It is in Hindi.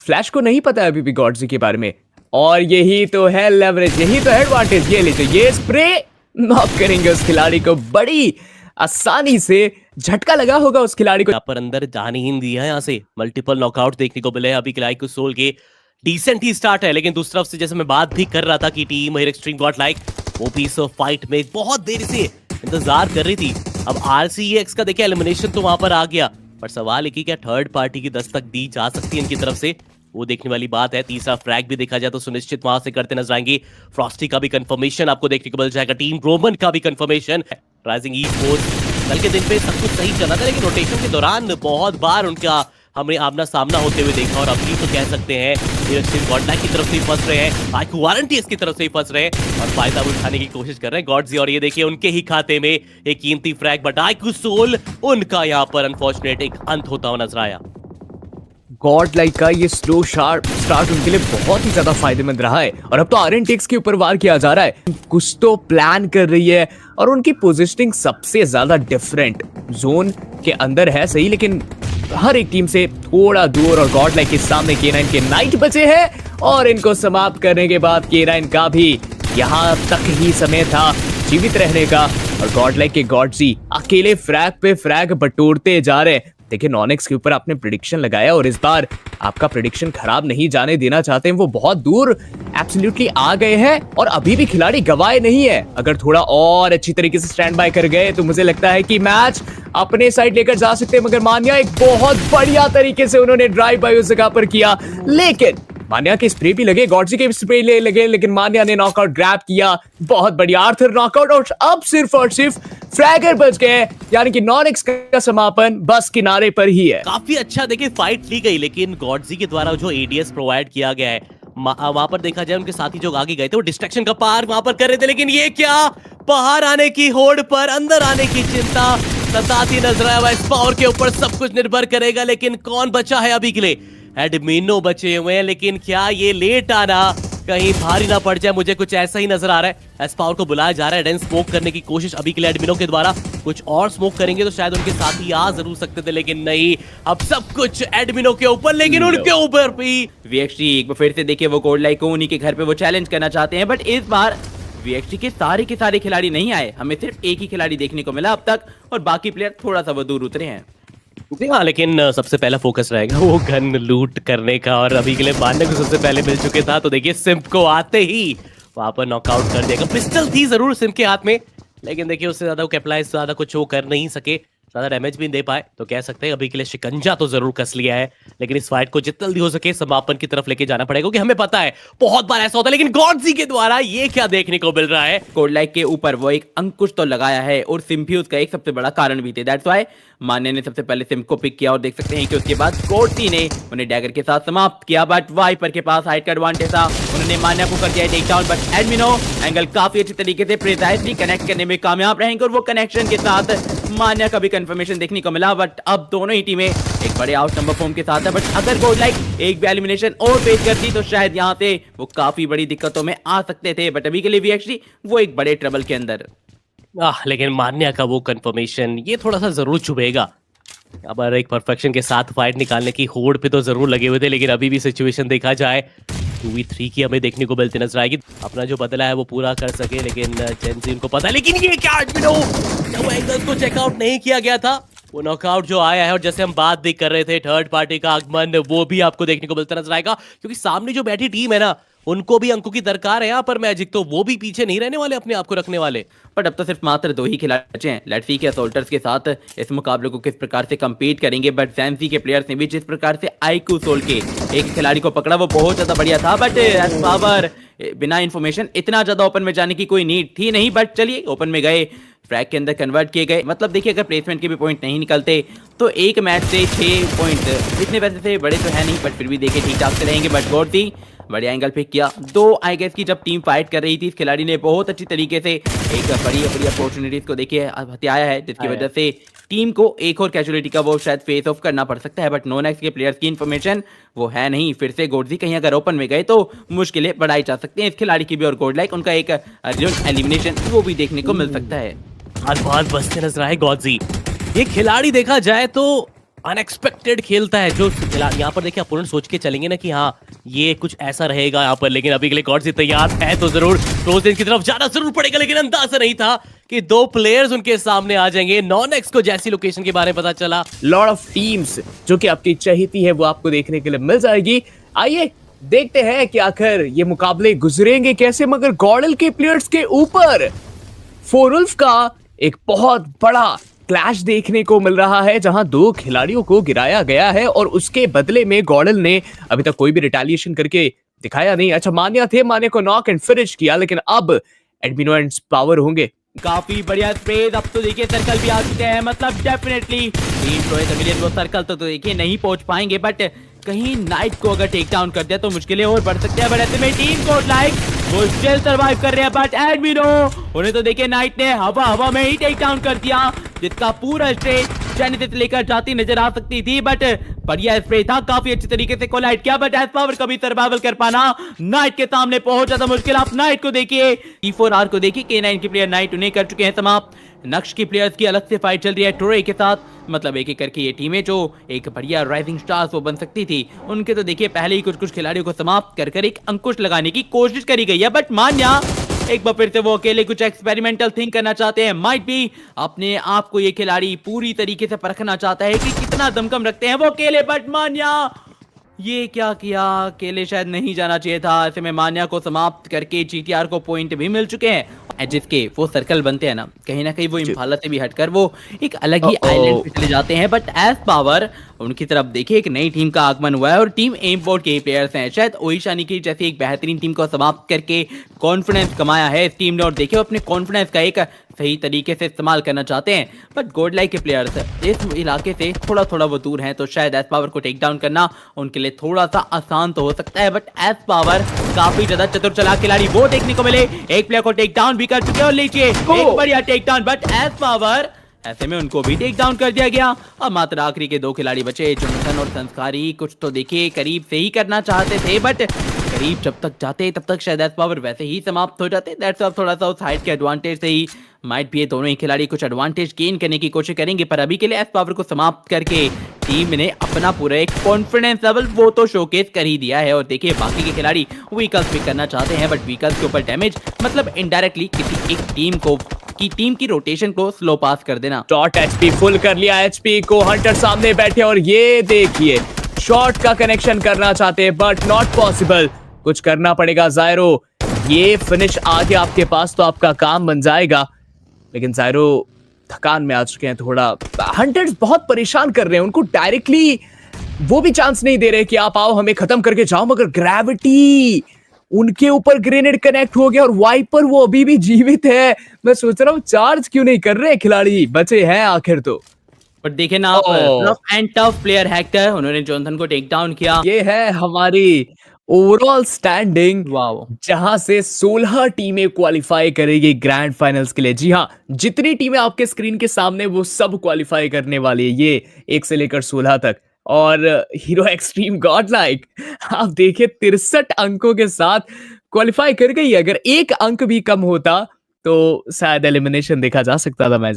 फ्लैश को नहीं पता है अभी भी गॉडजी के बारे में। और यही तो है लेवरेज, यही तो है एडवांटेज। ये लीजिए, ये स्प्रे नॉक करेंगे उस खिलाड़ी को, बड़ी आसानी से झटका लगा होगा उस खिलाड़ी को। यहाँ पर अंदर जाने ही नहीं दिया है। यहाँ से मल्टीपल नॉकआउट देखने को मिले हैं अभी क्लाइक सोल के। डिसेंट ही स्टार्ट है, लेकिन दूसरी तरफ से जैसे मैं बात भी कर रहा था कि team here extreme got like वो पीस ऑफ फाइट में बहुत देर से इंतजार कर रही थी। अब RCEX का देखिए एलिमिनेशन तो वहां पर आ गया, पर सवाल है कि क्या थर्ड पार्टी की दस्तक दी जा सकती है इनकी तरफ से, वो देखने वाली बात है। तीसरा फ्रैग भी देखा जाए तो सुनिश्चित वहां से करते नजर आएंगे। फ्रॉस्टी का भी कंफर्मेशन आपको देखने को मिल जाएगा, टीम रोमन का भी कंफर्मेशन। राइजिंग ई स्पोर्ट्स कल के दिन पे सब कुछ सही चला था, लेकिन रोटेशन के दौरान बहुत बार उनका हमने आमना सामना होते हुए देखा। और अभी तो कह सकते हैं गॉडलैक की तरफ से ही फंस रहे हैं, आज वारंटी इसकी तरफ से ही फंस रहे हैं और फायदा उठाने की कोशिश कर रहे हैं गॉड्जी। और ये देखिए उनके ही खाते में एक कीमती फ्रैग, बट आईक्यू सोल उनका यहाँ पर अनफॉर्चुनेट एक अंत होता हुआ नजर आया। गॉड लाइक का ये स्लो शार्प स्टार्ट उनके लिए बहुत ही ज्यादा फायदेमंद रहा है। और अब तो RNTX के ऊपर वार किया जा रहा है, कुछ तो प्लान कर रही है। और उनकी पोजीशनिंग सबसे ज्यादा डिफरेंट जोन के अंदर है सही, लेकिन हर एक टीम से थोड़ा दूर। और गॉड लाइक के सामने K9 के नाइट बचे हैं और इनको समाप्त करने के बाद K9 का भी यहाँ तक ही समय था जीवित रहने का। और गॉड लाइक के गॉडजी अकेले फ्रैग पे फ्रैग बटोरते जा रहे हैं। देखिए नॉनेक्स के ऊपर आपने प्रेडिक्शन लगाया और इस बार आपका प्रेडिक्शन खराब नहीं जाने देना चाहते हैं। वो बहुत दूर एब्सोल्युटली आ गए हैं और अभी भी खिलाड़ी गवाए नहीं है। अगर थोड़ा और अच्छी तरीके से स्टैंड बाय कर गए तो मुझे लगता है कि मैच अपने साइड लेकर जा सकते हैं। मगर मान्या एक बहुत बढ़िया तरीके से उन्होंने ड्राइव बाय उस जगह पर किया, लेकिन मान्या के स्प्रे भी लगे, गॉडजी के स्प्रे लगे, लेकिन मान्या ने नॉकआउट ग्रैब किया। बहुत बढ़िया आर्थर नॉकआउट। और अब सिर्फ और सिर्फ फ्रैगर बच गए, यानी कि नॉनेक्स का समापन बस किनारे पर ही है। काफी अच्छा देखिए फाइट ली गई, लेकिन गॉडजी के द्वारा जो ADS प्रोवाइड किया गया है वहां पर देखा जाए उनके साथी जो आगे गए थे वो डिस्ट्रैक्शन का पार वहां पर कर रहे थे। लेकिन ये क्या, बाहर आने की होड़ पर अंदर आने की चिंता सताती नजर आया। इस पावर के ऊपर सब कुछ निर्भर करेगा, लेकिन कौन बचा है अभी के लिए? एडमिनो बचे हुए हैं, लेकिन क्या ये लेट आना कहीं भारी ना पड़ जाए, मुझे कुछ ऐसा ही नजर आ रहा है। एस्पावर को बुलाया जा रहा है, डेन स्मोक करने की कोशिश अभी के लिए एडमिनो के द्वारा। कुछ और स्मोक करेंगे तो शायद उनके साथी आ जरूर सकते थे, लेकिन नहीं, अब सब कुछ एडमिनो के ऊपर, लेकिन उनके ऊपर भी VXT एक बार फिर से देखिए वो गॉड लाइक को उन्हीं के घर पे वो चैलेंज करना चाहते हैं। बट इस बार VXT के सारे खिलाड़ी नहीं आए, हमें सिर्फ एक ही खिलाड़ी देखने को मिला अब तक और बाकी प्लेयर थोड़ा सा वो दूर उतरे हैं। हाँ, लेकिन सबसे पहला फोकस रहेगा वो गन लूट करने का, और अभी के लिए मानने को सबसे पहले मिल चुके था। तो देखिए सिम्प को आते ही वहां पर नॉकआउट कर देगा। पिस्टल थी जरूर सिम्प के हाथ में, लेकिन देखिए उससे ज्यादा वो कैप्लाइज ज्यादा कुछ वो कर नहीं सके, ज्यादा डैमेज भी नहीं दे पाए। तो कह सकते हैं अभी के लिए शिकंजा तो जरूर कस लिया है, लेकिन इस फाइट को जितना जल्दी हो सके समापन की तरफ लेके जाना पड़ेगा, क्योंकि हमें पता है बहुत बार ऐसा होता है। लेकिन गॉडजी के द्वारा ये क्या देखने को मिल रहा है, गॉड लाइक के ऊपर वो एक अंकुश तो लगाया है और सिम भी उसका एक सबसे बड़ा कारण भी थे। दैट्स व्हाई मान्य ने सबसे पहले सिम को पिक किया और देख सकते हैं कि उसके बाद गॉडजी ने उन्हें डैगर के साथ समाप्त किया। बट वाइपर के पास हाइट का एडवांटेज था, उन्होंने मान्या को कर दिया टेक डाउन। बट एडमिनो एंगल काफी अच्छी तरीके से प्रिसाइजली कनेक्ट करने में कामयाब रहेंगे और वो कनेक्शन के साथ मान्या का भी कंफर्मेशन देखने को मिला। बट अब दोनों ही टीमें एक बड़े आउट नंबर फॉर्म के साथ है। बट अगर गॉड लाइक एक भी एलिमिनेशन और फेस करती तो शायद यहाँ से वो काफी बड़ी दिक्कतों में आ सकते थे। बट अभी के लिए VXT वो एक बड़े ट्रबल के अंदर। लेकिन मान्या का वो कंफर्मेशन ये थोड़ा सा जरूर चुभेगा। अब एक परफेक्शन के साथ फाइट निकालने की होड़ पे तो जरूर लगे हुए थे, लेकिन अभी भी सिचुएशन देखा जाए 2v3 की हमें देखने को मिलती नजर आएगी। अपना जो बदला है वो पूरा कर सके, लेकिन जेंजी उनको पता है। लेकिन ये क्या एडमिनो, जब एंगल्स को चेकआउट नहीं किया गया था, वो नॉकआउट जो आया है, और जैसे हम बात भी कर रहे थे थर्ड पार्टी का आगमन, वो भी आपको देखने को मिलता नजर आएगा। क्योंकि सामने जो बैठी टीम है ना, उनको भी अंकों की दरकार है यहाँ पर मैजिक, तो वो भी पीछे नहीं रहने वाले अपने आप को रखने वाले। बट अब तो सिर्फ मात्र 2 ही खिलाड़ी बचे हैं। लेट्स सी के असोल्टर्स के साथ इस मुकाबले को किस प्रकार से compete करेंगे। बट सैमसी के प्लेयर्स ने भी जिस प्रकार से आईक्यू सोल के एक खिलाड़ी को पकड़ा वो बहुत ज्यादा बढ़िया था। बट एस्पावर बिना इंफॉर्मेशन इतना ज्यादा ओपन में जाने की कोई नीड थी नहीं। बट चलिए ओपन में गए, फ्रैग के अंदर कन्वर्ट किए गए। मतलब देखिए अगर प्लेसमेंट के भी पॉइंट नहीं निकलते तो एक मैच से 6 पॉइंट इतने वैसे से बड़े तो है नहीं, बट फिर भी देखिए ठीक ठाक से रहेंगे। बट गॉडजी बढ़िया एंगल पिक किया। 2 आई गेस की जब टीम फाइट कर रही थी, इस खिलाड़ी ने बहुत अच्छी तरीके से एक बड़ी अपॉर्चुनिटीज को देखिए हथियाया है, जिसकी वजह से टीम को एक और कैजुअलिटी का वो शायद फेस ऑफ करना पड़ सकता है। बट नोनेक्स के प्लेयर्स की इन्फॉर्मेशन वो है नहीं। फिर से गॉडजी कहीं अगर ओपन में गए तो मुश्किलें बढ़ाई जा सकती हैं इस खिलाड़ी की भी, और गॉड लाइक उनका एक एलिमिनेशन वो भी देखने को मिल सकता है। बहुत बचते नजर आए गॉडजी। ये खिलाड़ी देखा जाए तो अनएक्सपेक्टेड खेलता है जो यहाँ पर देखिए अपोनेंट सोच के चलेंगे ना कि हाँ ये कुछ ऐसा रहेगा यहाँ पर, लेकिन अभी के लिए गॉड से तैयार है तो जरूर क्लोज रेंज की तरफ जाना जरूर पड़ेगा, लेकिन अंदाजा नहीं था कि 2 प्लेयर्स उनके सामने आ जाएंगे। नॉन-एक्स को जैसी लोकेशन के बारे में पता चला, लॉट ऑफ टीम्स जो कि आपकी चाहती है वो आपको देखने के लिए मिल जाएगी। आइए देखते हैं कि आखिर ये मुकाबले गुजरेंगे कैसे, मगर गॉडल के प्लेयर्स के ऊपर फोरवुल्फ का एक बहुत बड़ा क्लैश देखने को मिल रहा है, जहां 2 खिलाड़ियों को गिराया गया है और उसके बदले में गॉडल ने अभी तक कोई भी रिटेलिएशन करके दिखाया नहीं। अच्छा, मान्या थे, मान्या को नॉक एंड फिनिश किया, लेकिन अब एडमिनो एंड पावर होंगे। काफी बढ़िया स्पेस। अब तो देखिए सर्कल भी आ चुके हैं, मतलब डेफिनेटली वो सर्कल तो देखिए नहीं पहुंच पाएंगे, बट कहीं नाइट को अगर टेक डाउन कर दिया तो मुश्किलें और बढ़ सकते हैं। बट ऐसे में टीम को लाइक वो स्टिल सर्वाइव कर रहे हैं, बट एडमिनो उन्हें तो देखिए नाइट ने हवा में ही टेक डाउन कर दिया, जिसका पूरा स्ट्रेट जेनेसिस लेकर जाती नजर आ सकती थी। बट बढ़िया स्प्रे था, काफी अच्छी तरीके से कोलाइड किया, बट एस पावर कभी सर्वाइवल कर पाना नाइट के सामने बहुत ज्यादा मुश्किल। आप नाइट को देखिए, E4R को देखिए, K9 के प्लेयर नाइट उन्हें कर चुके हैं समाप्त। नक्श की प्लेयर्स की अलग से फाइट चल रही है टोरे के साथ, मतलब एक एक करके ये टीमें जो एक बढ़िया राइजिंग स्टार्स वो बन सकती थी, उनके तो देखिए पहले ही कुछ खिलाड़ियों को समाप्त कर एक अंकुश लगाने की कोशिश करी गई है। बट मान्या एक बार फिर से वो अकेले कुछ एक्सपेरिमेंटल थिंक करना चाहते हैं। माइट भी अपने आप को ये खिलाड़ी पूरी तरीके से परखना चाहता है कि कितना दमकम रखते हैं वो अकेले। बट मान्या ये क्या किया, अकेले शायद नहीं जाना चाहिए था। ऐसे में मान्या को समाप्त करके GTR को पॉइंट भी मिल चुके हैं। जिसके वो सर्कल बनते हैं ना, कहीं ना कहीं वो इम्फाला से भी हटकर वो एक अलग ही आइलैंड पे चले जाते हैं। बट एस पावर उनकी तरफ देखिए एक नई टीम का आगमन हुआ है और टीम एमपोर्ट के ही प्लेयर्स हैं। शायद ओइशानी की जैसी एक बेहतरीन टीम को समाप्त करके कॉन्फिडेंस कमाया है इस टीम ने, और देखिए अपने कॉन्फिडेंस का एक सही तरीके से इस्तेमाल करना चाहते हैं। बट गॉडलाइक के प्लेयर्स इस इलाके से थोड़ा थोड़ा वो दूर हैं, तो शायद एस पावर को टेक डाउन करना उनके लिए थोड़ा सा आसान तो हो सकता है। बट एस पावर काफी ज्यादा चतुर चालाक खिलाड़ी वो देखने को मिले, एक प्लेयर को टेक डाउन भी कर चुके हैं और लीजिए एक बढ़िया take down. But as power ऐसे में उनको भी टेक डाउन कर दिया गया। अब मात्र आखिरी के 2 खिलाड़ी बचे, जोनाथन और संस्कारी। कुछ तो देखिए करीब से ही करना चाहते थे, बट करीब जब तक जाते तब तक शायद एस पावर वैसे ही समाप्त हो जाते। दैट्स ऑल, थोड़ा सा उस हाइट के एडवांटेज से ही माइट भी ये दोनों ही खिलाड़ी कुछ एडवांटेज गेन करने की कोशिश करेंगे, पर अभी के लिए एस पावर को समाप्त करके टीम ने अपना पूरा एक कॉन्फिडेंस लेवल वो तो शोकेस कर ही दिया है। और देखिए बाकी के खिलाड़ी व्हीकल्स भी करना चाहते हैं, बट व्हीकल्स के ऊपर डैमेज मतलब इनडायरेक्टली किसी एक टीम की रोटेशन को स्लो पास कर देना। शॉट एचपी फुल कर लिया, एचपी को हंटर सामने बैठे और ये देखिए शॉट का कनेक्शन करना चाहते हैं, बट नॉट पॉसिबल। कुछ करना पड़ेगा ज़ायरो, ये फिनिश आ गया आपके पास तो आपका काम बन जाएगा, लेकिन ज़ायरो थकान में आ चुके हैं थोड़ा। हंटर्स बहुत परेशान कर रहे हैं, उनको डायरेक्टली वो भी चांस नहीं दे रहे कि आप आओ हमें खत्म करके जाओ, मगर ग्रेविटी उनके ऊपर ग्रेनेड कनेक्ट हो गया और वाइपर वो अभी भी जीवित है। मैं सोच रहा हूँ चार्ज क्यों नहीं कर रहे, खिलाड़ी बचे हैं आखिर तो। बट देखे ना आप, rough and tough player Hector, उन्होंने जोनाथन को टेक डाउन किया। ये है हमारी ओवरऑल स्टैंडिंग, वाओ, जहां से 16 टीमें क्वालिफाई करेगी ग्रैंड फाइनल्स के लिए। जी हाँ, जितनी टीमें आपके स्क्रीन के सामने वो सब क्वालिफाई करने वाली है, ये 1 से लेकर 16 तक। और हीरो एक्सट्रीम गॉडलाइक आप देखिए 63 अंकों के साथ क्वालिफाई कर गई। अगर 1 अंक भी कम होता तो शायद एलिमिनेशन देखा जा सकता था मैच।